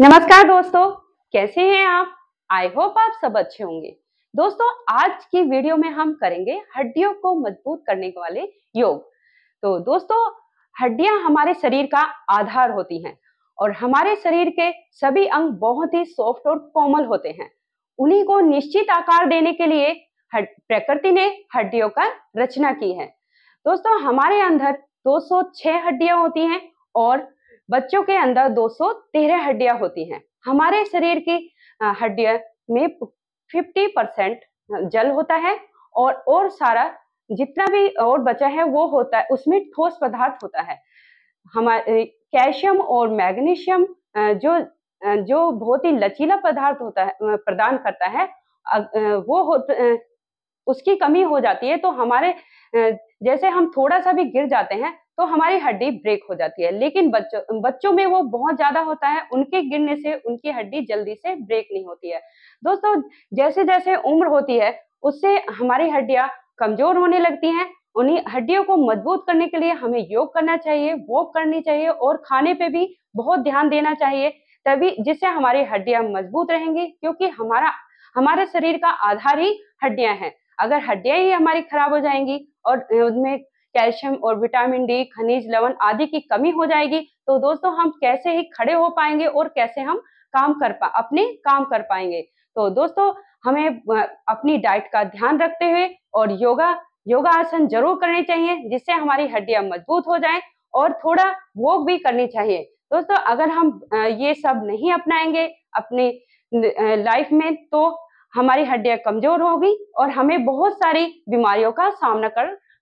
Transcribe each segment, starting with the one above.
नमस्कार दोस्तों, कैसे हैं आप। आई होप आप सब अच्छे होंगे। दोस्तों, आज की वीडियो में हम करेंगे हड्डियों को मजबूत करने वाले योग। तो दोस्तों, हड्डियां हमारे शरीर का आधार होती हैं और हमारे शरीर के सभी अंग बहुत ही सॉफ्ट और कोमल होते हैं। उन्हीं को निश्चित आकार देने के लिए प्रकृति ने हड्डियों का रचना की है। दोस्तों, हमारे अंदर 206 हड्डियां होती हैं और बच्चों के अंदर 213 हड्डियां होती हैं। हमारे शरीर की हड्डियां में 50% जल होता है और सारा जितना भी और बचा है वो होता है, उसमें ठोस पदार्थ होता है। हमारे कैल्शियम और मैग्नीशियम जो बहुत ही लचीला पदार्थ होता है, प्रदान करता है, वो उसकी कमी हो जाती है तो हमारे जैसे हम थोड़ा सा भी गिर जाते हैं तो हमारी हड्डी ब्रेक हो जाती है। लेकिन बच्चों में वो बहुत ज्यादा होता है, उनके गिरने से उनकी हड्डी जल्दी से ब्रेक नहीं होती है। दोस्तों, जैसे जैसे उम्र होती है उससे हमारी हड्डियां कमजोर होने लगती हैं। उन्हीं हड्डियों को मजबूत करने के लिए हमें योग करना चाहिए, वॉक करनी चाहिए और खाने पे भी बहुत ध्यान देना चाहिए, तभी जिससे हमारी हड्डियां मजबूत रहेंगी। क्योंकि हमारे शरीर का आधार ही हड्डियां हैं। अगर हड्डियां ही हमारी खराब हो जाएंगी और उनमें कैल्शियम और विटामिन डी, खनिज लवण आदि की कमी हो जाएगी तो दोस्तों हम कैसे ही खड़े हो पाएंगे और कैसे हम अपने काम कर पाएंगे। तो दोस्तों, हमें अपनी डाइट का ध्यान रखते हुए और योगासन जरूर करने चाहिए, जिससे हमारी हड्डियां मजबूत हो जाएं और थोड़ा वॉक भी करनी चाहिए। दोस्तों, अगर हम ये सब नहीं अपनाएंगे अपनी लाइफ में तो हमारी हड्डियां कमजोर होगी और हमें बहुत सारी बीमारियों का सामना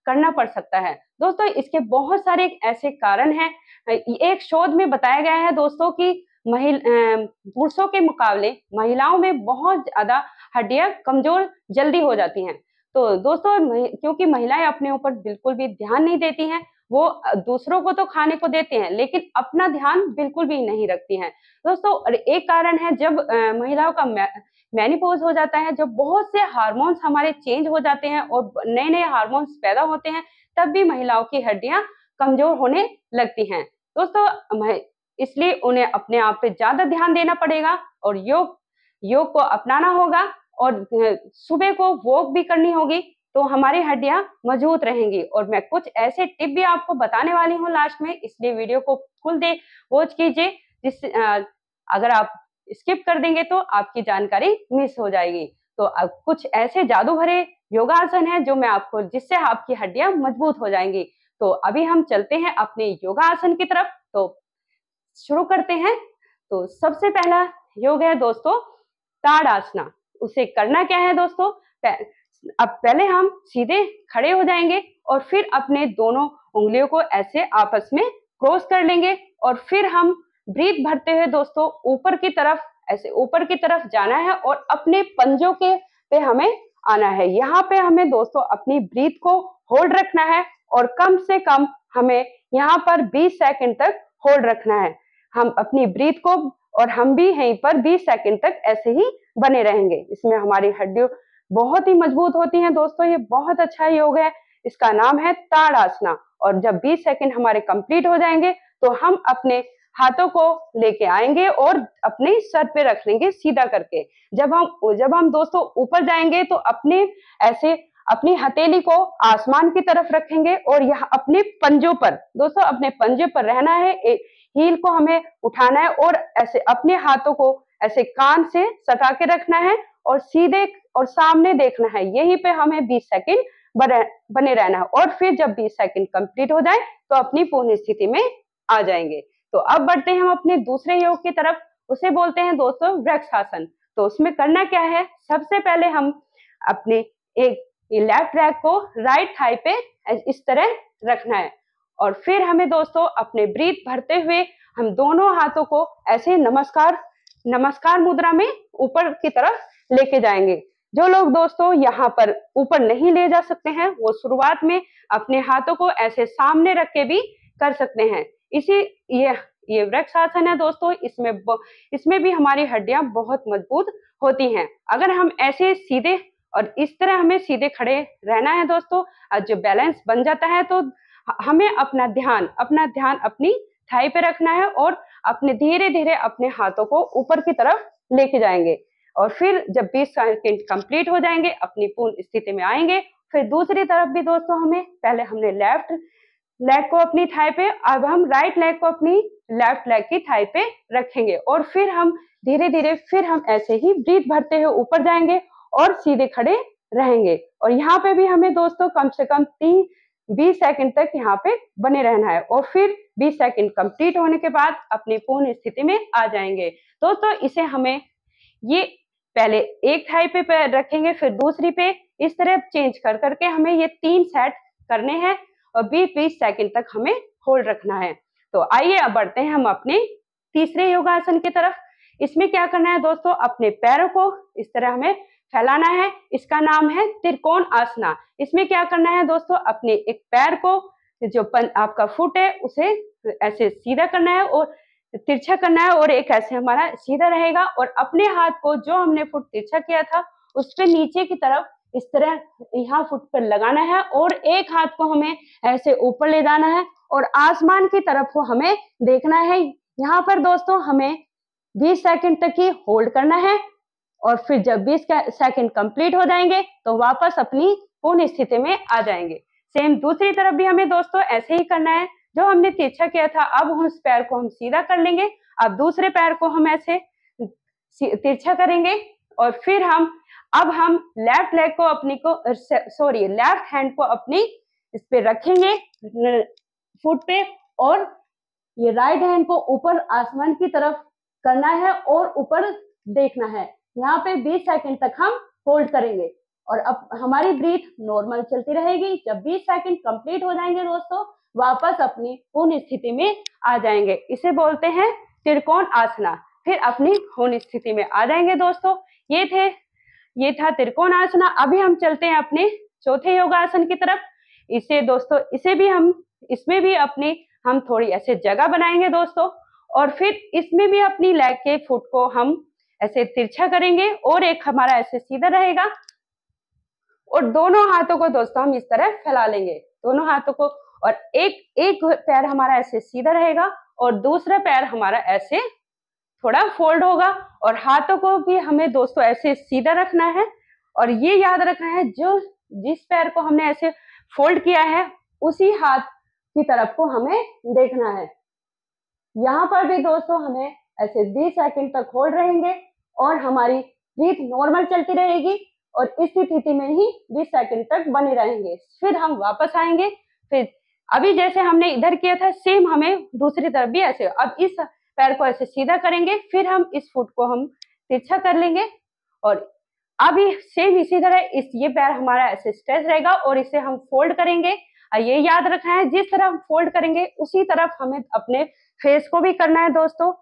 करना पड़ सकता है। दोस्तों, इसके बहुत सारे ऐसे कारण हैं। एक शोध में बताया गया है दोस्तों कि पुरुषों के मुकाबले महिलाओं में बहुत ज्यादा हड्डियां कमजोर जल्दी हो जाती हैं। तो दोस्तों, क्योंकि महिलाएं अपने ऊपर बिल्कुल भी ध्यान नहीं देती हैं, वो दूसरों को तो खाने को देते हैं लेकिन अपना ध्यान बिल्कुल भी नहीं रखती हैं। दोस्तों, एक कारण है जब महिलाओं का मेनोपॉज हो जाता है, जब बहुत से हार्मोन्स हमारे चेंज हो जाते हैं और नए नए हार्मोन्स पैदा होते हैं, तब भी महिलाओं की हड्डियां कमजोर होने लगती हैं। दोस्तों, इसलिए उन्हें अपने आप पे ज्यादा ध्यान देना पड़ेगा और योग को अपनाना होगा और सुबह को वॉक भी करनी होगी, तो हमारी हड्डियां मजबूत रहेंगी। और मैं कुछ ऐसे टिप भी आपको बताने वाली हूँ लास्ट में, इसलिए वीडियो को फुल वॉच कीजिए, जिससे अगर आप स्किप कर देंगे तो आपकी जानकारी मिस हो जाएगी। तो अब कुछ ऐसे जादू भरे योगासन है जो मैं आपको, जिससे आपकी हड्डियां मजबूत हो जाएंगी। तो अभी हम चलते हैं अपने योगासन की तरफ, तो शुरू करते हैं। तो सबसे पहला योग है दोस्तों ताड़ासना। उसे करना क्या है दोस्तों, अब पहले हम सीधे खड़े हो जाएंगे और फिर अपने दोनों उंगलियों को ऐसे आपस में क्रॉस कर लेंगे और फिर हम ब्रीथ भरते हुए दोस्तों ऊपर की तरफ, ऐसे ऊपर की तरफ जाना है और अपने पंजों के पे हमें आना है। यहाँ पे हमें दोस्तों अपनी ब्रीथ को होल्ड रखना है और कम से कम हमें यहाँ पर 20 सेकंड तक होल्ड रखना है। हम अपनी ब्रीथ को, और हम भी यहीं पर 20 सेकंड तक ऐसे ही बने रहेंगे। इसमें हमारी हड्डियां बहुत ही मजबूत होती हैं दोस्तों। ये बहुत अच्छा योग है, इसका नाम है ताड़ासना। और जब 20 सेकंड हमारे कंप्लीट हो जाएंगे तो हम अपने हाथों को लेके आएंगे और अपने सर पे रख लेंगे सीधा करके। जब हम दोस्तों ऊपर जाएंगे तो अपनी हथेली को आसमान की तरफ रखेंगे और यहाँ अपने पंजों पर, दोस्तों अपने पंजे पर रहना है। हील को हमें उठाना है और ऐसे अपने हाथों को ऐसे कान से सटा के रखना है और सीधे और सामने देखना है। यहीं पे हमें 20 सेकंड बने रहना है और फिर जब 20 सेकंड कंप्लीट हो जाए तो अपनी पूर्ण स्थिति में आ जाएंगे। तो अब बढ़ते हैं हम अपने दूसरे योग की तरफ, उसे बोलते हैं दोस्तों वृक्षासन। तो उसमें करना क्या है, सबसे पहले हम अपने एक लेफ्ट लेग को राइट थाई पे इस तरह रखना है और फिर हमें दोस्तों अपने ब्रीथ भरते हुए हम दोनों हाथों को ऐसे नमस्कार मुद्रा में ऊपर की तरफ लेके जाएंगे। जो लोग दोस्तों यहाँ पर ऊपर नहीं ले जा सकते हैं, वो शुरुआत में अपने हाथों को ऐसे सामने रख के भी कर सकते हैं। ये वृक्षासन है दोस्तों, इसमें भी हमारी हड्डियां बहुत मजबूत होती हैं। अगर हम ऐसे सीधे और इस तरह हमें सीधे खड़े रहना है दोस्तों, जो बैलेंस बन जाता है तो हमें अपना ध्यान अपनी थाई पे रखना है और अपने धीरे धीरे अपने हाथों को ऊपर की तरफ लेके जाएंगे और फिर जब 20 सेकंड कंप्लीट हो जाएंगे अपनी पूर्ण स्थिति में आएंगे। फिर दूसरी तरफ भी दोस्तों पहले हमने लेफ्ट लेग को अपनी थाई पे, अब हम राइट लेग को अपनी लेफ्ट लेग की थाई पे रखेंगे और फिर हम धीरे धीरे फिर हम ऐसे ही ब्रीथ भरते हुए ऊपर जाएंगे और सीधे खड़े रहेंगे। और यहाँ पे भी हमें दोस्तों कम से कम 20 सेकंड तक यहाँ पे बने रहना है और फिर 20 सेकंड कंप्लीट होने के बाद अपनी पूर्ण स्थिति में आ जाएंगे। दोस्तों इसे हमें ये पहले एक थाई पे रखेंगे फिर दूसरी पे, इस तरह चेंज कर करके हमें ये 3 सेट करने हैं और 20-20 सेकंड तक हमें होल्ड रखना है। तो आइए अब बढ़ते हैं हम अपने तीसरे योगासन की तरफ। इसमें क्या करना है दोस्तों, अपने पैरों को इस तरह हमें फैलाना है, इसका नाम है त्रिकोण आसना। इसमें क्या करना है दोस्तों, अपने एक पैर को जो आपका फुट है उसे ऐसे सीधा करना है और तिरछा करना है और एक ऐसे हमारा सीधा रहेगा और अपने हाथ को जो हमने फुट तिरछा किया था उस पे नीचे की तरफ इस तरह यहाँ फुट पर लगाना है और एक हाथ को हमें ऐसे ऊपर ले जाना है और आसमान की तरफ को हमें देखना है। यहाँ पर दोस्तों हमें 20 सेकंड तक ही होल्ड करना है और फिर जब 20 सेकंड कंप्लीट हो जाएंगे तो वापस अपनी पूर्ण स्थिति में आ जाएंगे। सेम दूसरी तरफ भी हमें दोस्तों ऐसे ही करना है, जो हमने तिरछा किया था अब उस पैर को हम सीधा कर लेंगे, अब दूसरे पैर को हम ऐसे तिरछा करेंगे और फिर अब हम लेफ्ट लेग को लेफ्ट हैंड को अपनी इस पे रखेंगे फुट पे और ये राइट हैंड को ऊपर आसमान की तरफ करना है और ऊपर देखना है। यहाँ पे 20 सेकंड तक हम होल्ड करेंगे और अब हमारी ब्रीथ नॉर्मल चलती रहेगी। जब 20 सेकंड कंप्लीट हो जाएंगे दोस्तों वापस अपनी पूर्ण स्थिति में आ जाएंगे। इसे बोलते हैं त्रिकोण आसना। फिर अपनी पूर्ण स्थिति में आ जाएंगे दोस्तों। ये था त्रिकोण आसना। अभी हम चलते हैं अपने चौथे योगासन की तरफ। इसमें भी अपनी हम थोड़ी ऐसे जगह बनाएंगे दोस्तों और फिर इसमें भी अपनी लेग के फुट को हम ऐसे तिरछा करेंगे और एक हमारा ऐसे सीधा रहेगा और दोनों हाथों को दोस्तों हम इस तरह फैला लेंगे, दोनों हाथों को, और एक पैर हमारा ऐसे सीधा रहेगा और दूसरा पैर हमारा ऐसे थोड़ा फोल्ड होगा और हाथों को भी हमें दोस्तों ऐसे सीधा रखना है और ये याद रखना है जिस पैर को हमने ऐसे फोल्ड किया है उसी हाथ की तरफ को हमें देखना है। यहाँ पर भी दोस्तों हमें ऐसे 20 सेकंड तक होल्ड रहेंगे और हमारी ब्रीथ नॉर्मल चलती रहेगी और इस स्थिति में ही 20 सेकंड तक बने रहेंगे। फिर हम वापस आएंगे। फिर अभी जैसे हमने इधर किया था सेम हमें दूसरी तरफ भी ऐसे, अब इस पैर को ऐसे सीधा करेंगे फिर हम इस फुट को हम तिरछा कर लेंगे और अभी सेम इसी तरह ये पैर हमारा ऐसे स्ट्रेच रहेगा और इसे हम फोल्ड करेंगे। ये याद रखना है जिस तरह हम फोल्ड करेंगे उसी तरफ हमें अपने फेस को भी करना है दोस्तों।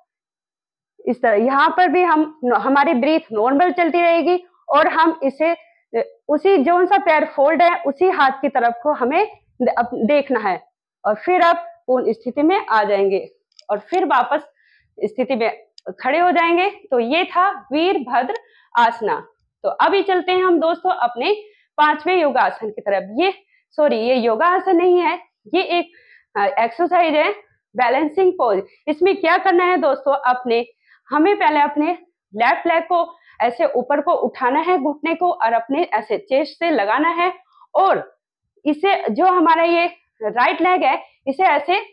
इस तरह यहाँ पर भी हमारी ब्रीथ नॉर्मल चलती रहेगी और हम इसे उसी जो सा पैर फोल्ड है उसी हाथ की तरफ को हमें देखना है और फिर आप पूर्ण स्थिति में आ जाएंगे और फिर वापस स्थिति में खड़े हो जाएंगे। तो ये था वीरभद्र आसना। तो अभी चलते हैं हम दोस्तों अपने 5वें योगासन की तरफ। ये योगासन नहीं है, ये एक एक्सरसाइज है, बैलेंसिंग पोज। इसमें क्या करना है दोस्तों, हमें पहले अपने लेफ्ट लेग को ऐसे ऊपर को उठाना है घुटने को और अपने ऐसे चेस्ट से लगाना है और इसे जो हमारा ये राइट लेग है इसे ऐसे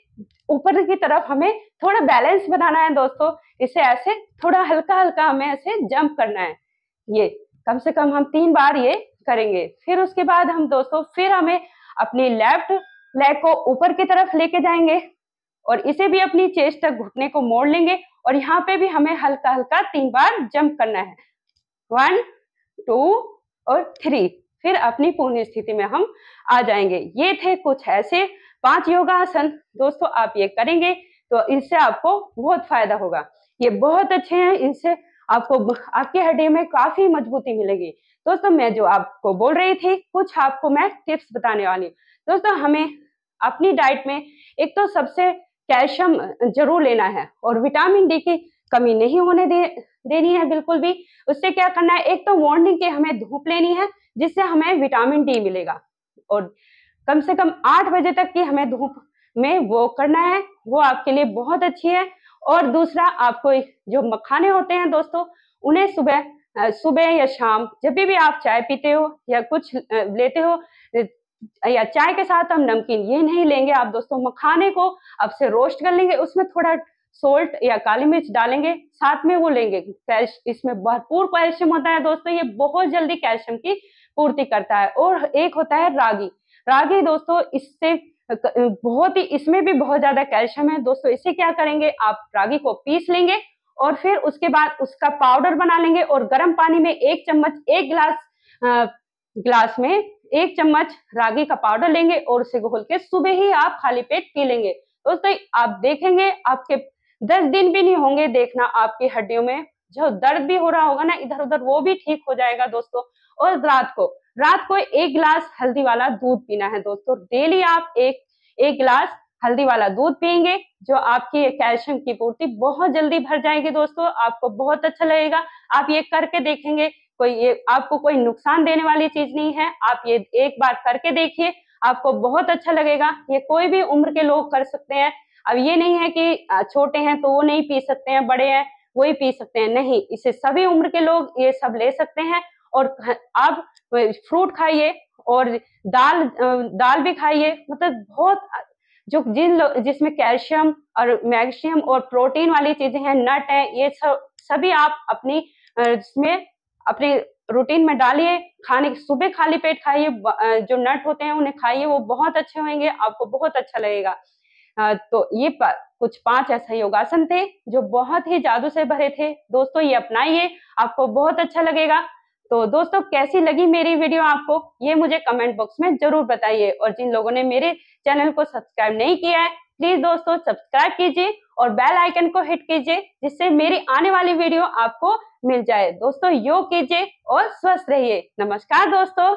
ऊपर की तरफ हमें थोड़ा बैलेंस बनाना है दोस्तों। इसे ऐसे थोड़ा हल्का हल्का हमें ऐसे जंप करना है। ये कम से कम हम 3 बार ये करेंगे। फिर उसके बाद हम दोस्तों फिर हमें अपनी लेफ्ट लेग को ऊपर की तरफ लेके जाएंगे और इसे भी अपनी चेस्ट तक घुटने को मोड़ लेंगे और यहाँ पे भी हमें हल्का हल्का 3 बार जंप करना है। 1 2 और 3। फिर अपनी पूर्ण स्थिति में हम आ जाएंगे। ये थे कुछ ऐसे 5 योगासन दोस्तों, आप ये करेंगे तो इससे आपको बहुत फायदा होगा। ये बहुत अच्छे हैं, इनसे आपको आपकी हड्डी में काफी मजबूती मिलेगी। दोस्तों मैं जो आपको बोल रही थी कुछ आपको मैं टिप्स बताने वाली हूँ। दोस्तों हमें अपनी डाइट में एक तो सबसे कैल्शियम जरूर लेना है और विटामिन डी की कमी नहीं होने देनी है बिल्कुल भी। उससे क्या करना है, एक तो मॉर्निंग की हमें धूप लेनी है जिससे हमें विटामिन डी मिलेगा और कम से कम 8 बजे तक की हमें धूप में वो करना है, वो आपके लिए बहुत अच्छी है। और दूसरा आपको जो मखाने होते हैं दोस्तों, उन्हें सुबह या शाम जब भी आप चाय पीते हो या कुछ लेते हो या चाय के साथ हम नमकीन ये नहीं लेंगे आप दोस्तों, मखाने को अब से रोस्ट कर लेंगे, उसमें थोड़ा सोल्ट या काली मिर्च डालेंगे, साथ में वो लेंगे। इसमें भरपूर कैल्शियम होता है दोस्तों, ये बहुत जल्दी कैल्शियम की पूर्ति करता है। और एक होता है रागी। रागी दोस्तों इससे बहुत ही, इसमें भी बहुत ज्यादा कैल्शियम है दोस्तों। इसे क्या करेंगे, आप रागी को पीस लेंगे और फिर उसके बाद उसका पाउडर बना लेंगे और गर्म पानी में 1 चम्मच, 1 गिलास में 1 चम्मच रागी का पाउडर लेंगे और उसे घोल के सुबह ही आप खाली पेट पी लेंगे दोस्तों। आप देखेंगे आपके 10 दिन भी नहीं होंगे, देखना आपकी हड्डियों में जो दर्द भी हो रहा होगा ना इधर उधर, वो भी ठीक हो जाएगा दोस्तों। और रात को 1 गिलास हल्दी वाला दूध पीना है दोस्तों। डेली आप एक गिलास हल्दी वाला दूध पिएंगे, जो आपकी कैल्शियम की पूर्ति बहुत जल्दी भर जाएगी दोस्तों। आपको बहुत अच्छा लगेगा, आप ये करके देखेंगे, आपको कोई नुकसान देने वाली चीज नहीं है। आप ये एक बार करके देखिए, आपको बहुत अच्छा लगेगा। ये कोई भी उम्र के लोग कर सकते हैं। अब ये नहीं है कि छोटे हैं तो वो नहीं पी सकते हैं, बड़े हैं वही पी सकते हैं, नहीं, इसे सभी उम्र के लोग ये सब ले सकते हैं। और आप फ्रूट खाइए और दाल भी खाइए, मतलब बहुत जिसमें कैल्शियम और मैग्नीशियम और प्रोटीन वाली चीजें हैं, नट है, ये सभी आप इसमें अपने रूटीन में डालिए। सुबह खाली पेट खाइए, जो नट होते हैं उन्हें खाइए, वो बहुत अच्छे होंगे, आपको बहुत अच्छा लगेगा। तो ये कुछ 5 ऐसे योगासन थे जो बहुत ही जादू से भरे थे दोस्तों, ये अपनाइए, आपको बहुत अच्छा लगेगा। तो दोस्तों कैसी लगी मेरी वीडियो आपको, ये मुझे कमेंट बॉक्स में जरूर बताइए। और जिन लोगों ने मेरे चैनल को सब्सक्राइब नहीं किया है, प्लीज दोस्तों सब्सक्राइब कीजिए और बेल आइकन को हिट कीजिए, जिससे मेरी आने वाली वीडियो आपको मिल जाए। दोस्तों योग कीजिए और स्वस्थ रहिए। नमस्कार दोस्तों।